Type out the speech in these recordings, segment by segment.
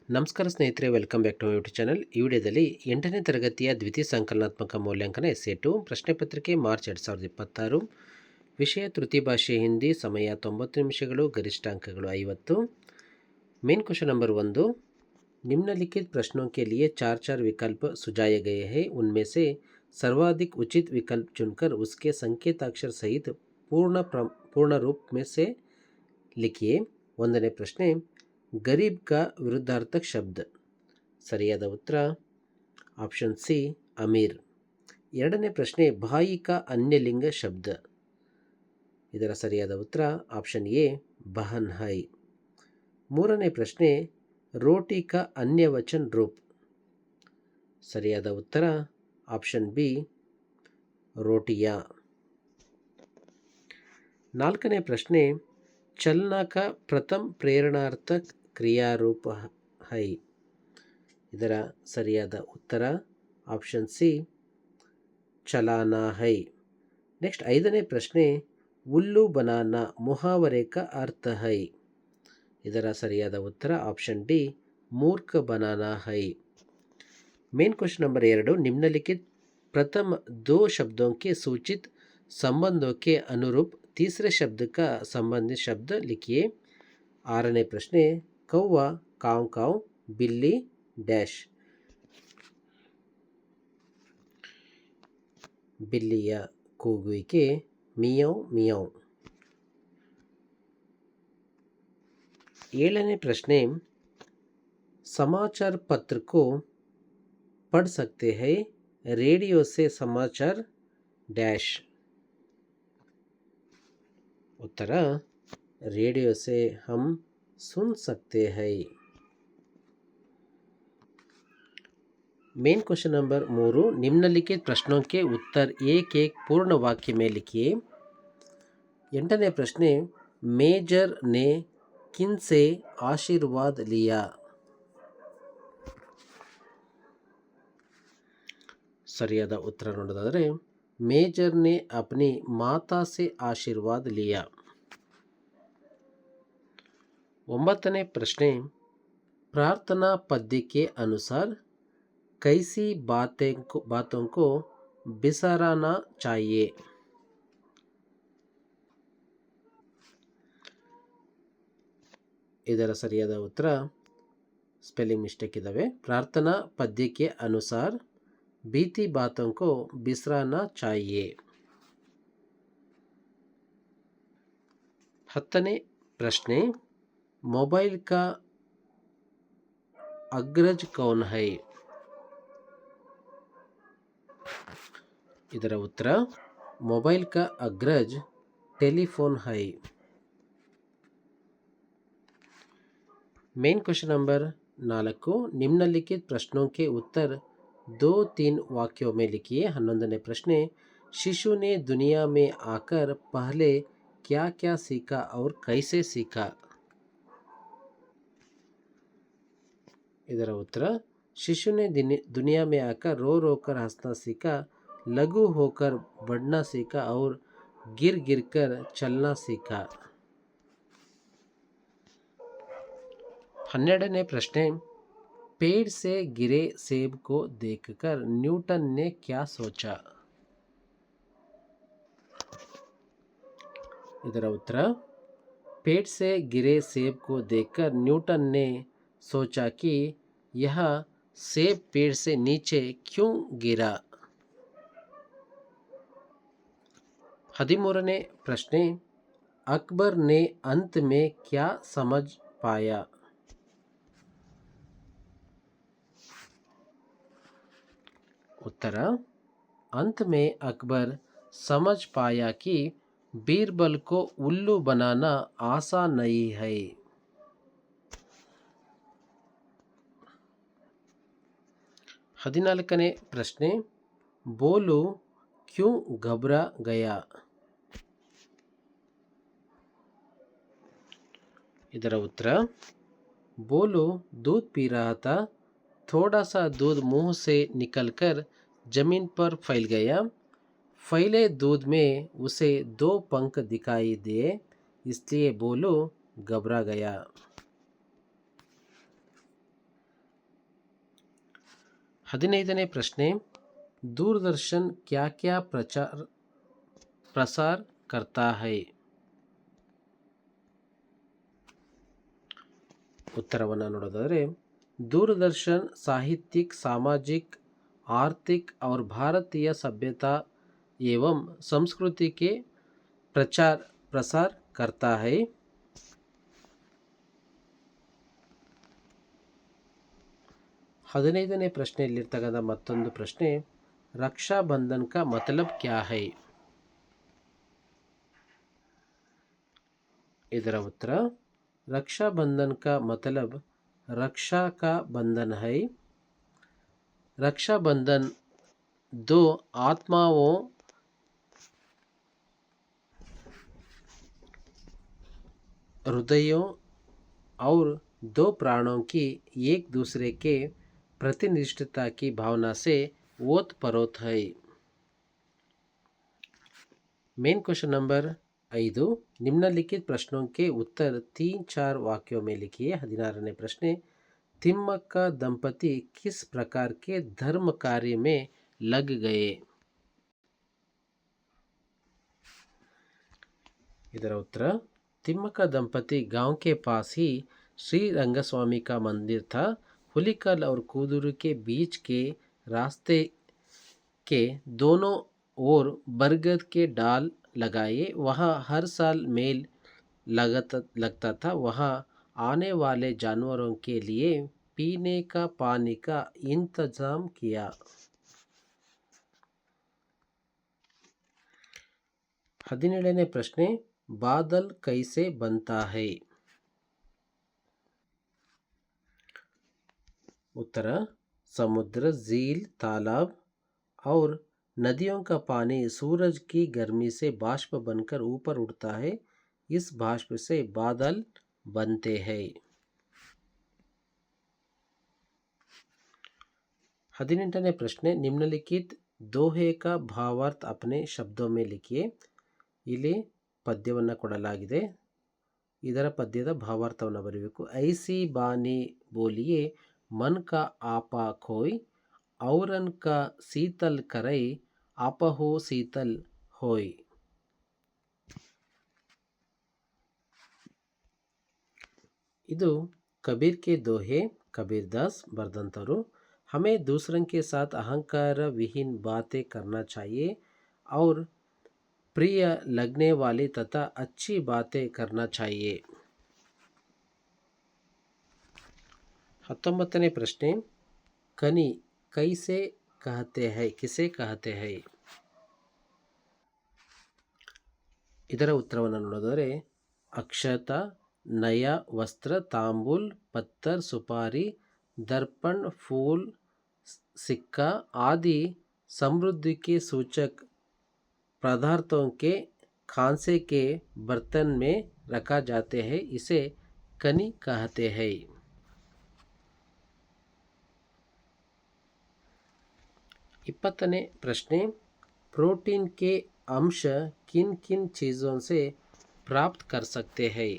ನಮಸ್ಕಾರ ಸ್ನೇಹಿತರೆ, welcome back to my YouTube channel. ಈ ವಿಡಿಯೋದಲ್ಲಿ 8ನೇ ತರಗತಿಯ ದ್ವಿತೀಯ ಸಂಕಲನಾತ್ಮಕ ಮೌಲ್ಯಾಂಕನ ಎಸ್2 ಪ್ರಶ್ನೆ ಪತ್ರಿಕೆ ಮಾರ್ಚ್ 2026, ವಿಷಯ ತೃತೀಯ ಭಾಷೆ ಹಿಂದಿ, ಸಮಯ 90 ನಿಮಿಷಗಳು, ಗರಿಷ್ಠ ಅಂಕಗಳು 50. मेन क्वेश्चन नंबर 1, निम्नलिखित प्रश्नों के लिए चार चार विकल्प सुझाए गए हैं, उनमें से सर्वाधिक उचित विकल्प चुनकर उसके संकेताक्षर सहित पूर्ण रूप में से लिखिए. ಒಂದನೇ ಪ್ರಶ್ನೆ, ಗರೀಬ್ का ವಿರುದ್ಧಾರ್ಥಕ ಶಬ್ದ. ಸರಿಯಾದ ಉತ್ತರ ಆಪ್ಷನ್ ಸಿ ಅಮೀರ್. ಎರಡನೇ ಪ್ರಶ್ನೆ, ಭಾಯಿ का ಅನ್ಯಲಿಂಗ ಶಬ್ದ. ಇದರ ಸರಿಯಾದ ಉತ್ತರ ಆಪ್ಷನ್ ಎ ಬಹನ್ ಹೈ. ಮೂರನೇ ಪ್ರಶ್ನೆ, ರೋಟಿ का ಅನ್ಯವಚನ ರೂಪ್. ಸರಿಯಾದ ಉತ್ತರ ಆಪ್ಷನ್ ಬಿ ರೋಟಿಯಾ. ನಾಲ್ಕನೇ ಪ್ರಶ್ನೆ, ಚಲನ का ಪ್ರಥಮ ಪ್ರೇರಣಾರ್ಥಕ ಕ್ರಿಯಾರೂಪ ಹೈ. ಇದರ ಸರಿಯಾದ ಉತ್ತರ ಆಪ್ಷನ್ ಸಿ ಚಲಾನ ಹೈ. ನೆಕ್ಸ್ಟ್ ಐದನೇ ಪ್ರಶ್ನೆ, ಉಲ್ಲು ಬನಾನ ಮುಹಾವರೆ का ಅರ್ಥ ಹೈ. ಇದರ ಸರಿಯಾದ ಉತ್ತರ ಆಪ್ಷನ್ ಡಿ ಮೂರ್ಖ banana high. Main question number 2, निम्नलिखित प्रथम दो शब्दों के सूचित संबंधों के अनुरूप तीसरे शब्द का संबंधित शब्द लिखिए. आरನೇ ಪ್ರಶ್ನೆ, कौवा काव काव, बिल्ली डैश. बिल्लिಯ ಕೂಗುವಿಕೆ ಮಿಯಾವ್ ಮಿಯಾವ್. ಏಳನೇ ಪ್ರಶ್ನೆ, समाचार पत्र को पढ़ सकते हैं, रेडियो से समाचार डैश. उत्तर रेडियो से हम सुन सकते हैं. मेन क्वेश्चन नंबर 3, निम्नलिखित प्रश्नों के उत्तर एक एक पूर्ण वाक्य में लिखिए. ಎಂಟನೇ ಪ್ರಶ್ನೆ, ಮೇಜರ್ ने किनसे आशीर्वाद लिया. ಸರಿಯಾದ ಉತ್ತರ ನೋಡೋದಾದರೆ, ಮೇಜರ್ ने अपनी माता से आशीर्वाद लिया. ಒಂಬತ್ತನೇ ಪ್ರಶ್ನೆ, प्रार्थना पद्य के अनुसार कैसी बातों को बिसराना चाहिए. ಇದರ ಸರಿಯಾದ ಉತ್ತರ ಸ್ಪೆಲ್ಲಿಂಗ್ ಮಿಸ್ಟೇಕ್ ಇದ್ದಾವೆ. ಪ್ರಾರ್ಥನಾ ಪದ್ಯಕ್ಕೆ ಅನುಸಾರ बीती बातों को बिसराना चाहिए. 10ನೇ ಪ್ರಶ್ನೆ, मोबाइल का अग्रज कौन है. ಇದರ ಉತ್ತರ मोबाइल का अग्रज टेलीफोन है. मेन क्वेश्चन नंबर 4, निम्नलिखित प्रश्नों के उत्तर 2-3 वाक्यों में लिखिए. 11ನೇ प्रश्ने, शिशु ने दुनिया में आकर पहले क्या क्या सीखा और कैसे सीखा. ಇದರ ಉತ್ತರ, शिशु ने दुनिया में आकर रो रो कर हंसना सीखा, लघु होकर बढ़ना सीखा और गिर गिर कर चलना सीखा. 12ನೇ प्रश्ने, पेड़ से गिरे सेब को देखकर न्यूटन ने क्या सोचा. ಇದರ ಉತ್ತರ, पेड़ से गिरे सेब को देखकर न्यूटन ने सोचा कि यह सेब पेड़ से नीचे क्यों गिरा. 13ನೇ ಪ್ರಶ್ನೆ, अकबर ने अंत में क्या समझ पाया. उत्तर, अंत में अकबर समझ पाया कि बीरबल को उल्लू बनाना आसान नहीं है. 14ನೇ ಪ್ರಶ್ನೆ, बोलू क्यों घबरा गया. ಇದರ ಉತ್ತರ, बोलू दूध पी रहा था, थोड़ा सा दूध मुंह से निकलकर जमीन पर फैल गया, फैले दूध में उसे 2 पंख दिखाई दिए, इसलिए बोलू घबरा गया. 15ನೇ ಪ್ರಶ್ನೆ, दूरदर्शन क्या क्या प्रसार करता है? उत्तरವನ್ನು ನೋಡೋದಾದರೆ दूरदर्शन साहित्यिक, सामाजिक, आर्थिक और भारतीय सभ्यता एवं संस्कृति के प्रसार करता है। 15ನೇ ಪ್ರಶ್ನೆಯಲ್ಲಿರ್ತಕ್ಕಂಥ ಮತ್ತೊಂದು ಪ್ರಶ್ನೆ, रक्षा बंधन का मतलब क्या है? ಇದರ ಉತ್ತರ, रक्षा बंधन का मतलब रक्षा का बंधन है। रक्षा बंधन दो आत्माओं हृदयों और दो प्राणों की एक दूसरे के प्रतिनिष्ठता की भावना से ओतप्रोत है। मेन क्वेश्चन नंबर 5, निम्नलिखित प्रश्नों के उत्तर 3-4 वाक्यों में लिखिए। 16ನೇ प्रश्ने, तिम्मक्क दंपति किस प्रकार के धर्म कार्य में लग गए? ಇದರ उत्तर, तिम्मक्क दंपति गांव के पास ही श्री रंगस्वामी का मंदिर था। हुलिकल और कूदूरू के बीच के रास्ते के दोनों ओर बरगद के डाल लगाए, वहाँ हर साल मेल लगता था। वहाँ आने वाले जानवरों के लिए पीने का पानी का इंतजाम किया। 17ನೇ ಪ್ರಶ್ನೆ, बादल कैसे बनता है? उत्तर, समुद्र, झील, तालाब और नदियों का पानी सूरज की गर्मी से बाष्प बनकर ऊपर उड़ता है। इस बाष्प से बादल बनते हैं। 18ನೇ ಪ್ರಶ್ನೆ, निम्नलिखित दोहे का भावार्थ अपने शब्दों में लिखिए। ಇಲ್ಲಿ ಪದ್ಯವನ್ನು ಕೊಡಲಾಗಿದೆ, ಇದರ ಪದ್ಯದ ಭಾವಾರ್ಥವನ್ನು ಬರೆಯಬೇಕು। ಐಸಿ ಬಾನಿ ಬೋಲಿಯೇ मन का आपा खोई, औरन का शीतल करई, आपहो शीतल होई। ಇದು कबीर के दोहे, कबीर दास बरದಂತರು। हमें दूसरों के साथ अहंकार विहीन बातें करना चाहिए और प्रिय लगने वाली तथा अच्छी बातें करना चाहिए। 19ನೇ ಪ್ರಶ್ನೆ, कनी कैसे कहते हैं, किसे कहते हैं? ಇದರ ಉತ್ತರವನ್ನು ನೋಡಿದರೆ, अक्षता, नया वस्त्र, तांबूल, पत्थर, सुपारी, दर्पण, फूल, सिक्का आदि समृद्धि के सूचक पदार्थों के खांसे के बर्तन में रखा जाते हैं, इसे कनी कहते हैं। 20ನೇ प्रश्ने, प्रोटीन के अंश किन किन चीज़ों से प्राप्त कर सकते हैं?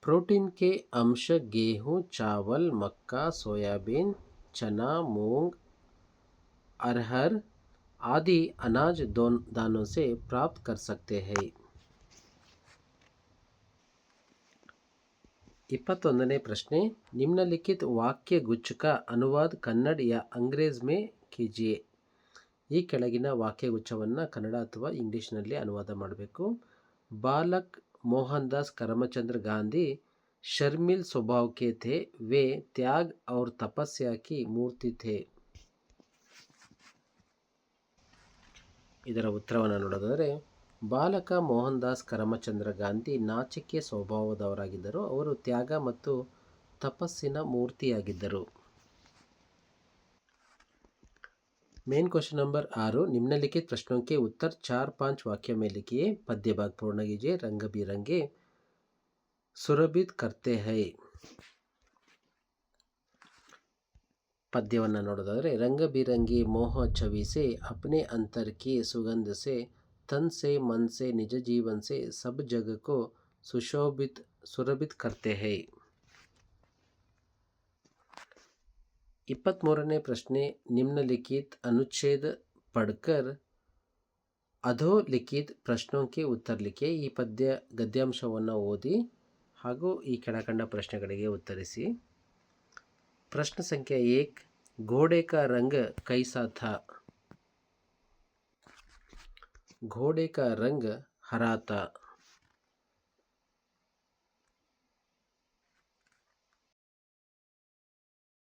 प्रोटीन के अंश गेहूँ, चावल, मक्का, सोयाबीन, चना, मूंग, अरहर आदि अनाज दानों से प्राप्त कर सकते हैं। 21ನೇ प्रश्ने, निम्नलिखित वाक्य गुच्छ का अनुवाद कन्नड़ या अंग्रेज में कीजिए। ಈ ಕೆಳಗಿನ ವಾಕ್ಯಗುಚ್ಛವನ್ನು ಕನ್ನಡ ಅಥವಾ ಇಂಗ್ಲೀಷ್ನಲ್ಲಿ ಅನುವಾದ ಮಾಡಬೇಕು। बालक मोहनदास करमचंद गांधी शर्मिल स्वभाव के थे, वे त्याग और तपस्या की मूर्ति थे। ಇದರ ಉತ್ತರವನ್ನು ನೋಡೋದಾದರೆ, ಬಾಲಕ ಮೋಹನದಾಸ್ ಕರಮಚಂದ್ರ ಗಾಂಧಿ ನಾಚಿಕೆ ಸ್ವಭಾವದವರಾಗಿದ್ದರು, ಅವರು ತ್ಯಾಗ ಮತ್ತು ತಪಸ್ಸಿನ ಮೂರ್ತಿಯಾಗಿದ್ದರು। मेन क्वेश्चन नंबर 6, निम्नलिखित प्रश्नों के उत्तर 4-5 वाक्यों में लिखिए। पद्य भाग पूर्ण कीजिए। रंग बिरंगे सुरभित करते हैं। पद्यವನ್ನು ನೋಡೋದಾದರೆ, रंग बिरंगी मोह छवि से अपने अंतर की सुगंध से तन से मन से निज जीवन से सब जग को सुरभित करते हैं। 23ನೇ ಪ್ರಶ್ನೆ, ನಿಮ್ನಲಿಖಿत ಅನುಚ್ಛೇದ ಪಡ್ಕರ್ ಅಧೋಲಿಖಿತ ಪ್ರಶ್ನೋं के उत्तर लिखिए. ಈ ಗದ್ಯಾಂಶವನ್ನು ಓದಿ ಹಾಗೂ ಈ ಕೆಳಕಂಡ ಪ್ರಶ್ನೆಗಳಿಗೆ ಉತ್ತರಿಸಿ. ಪ್ರಶ್ನೆ ಸಂಖ್ಯೆ 1, घोड़े का रंग कैसा था? घोड़े का रंग हरा था.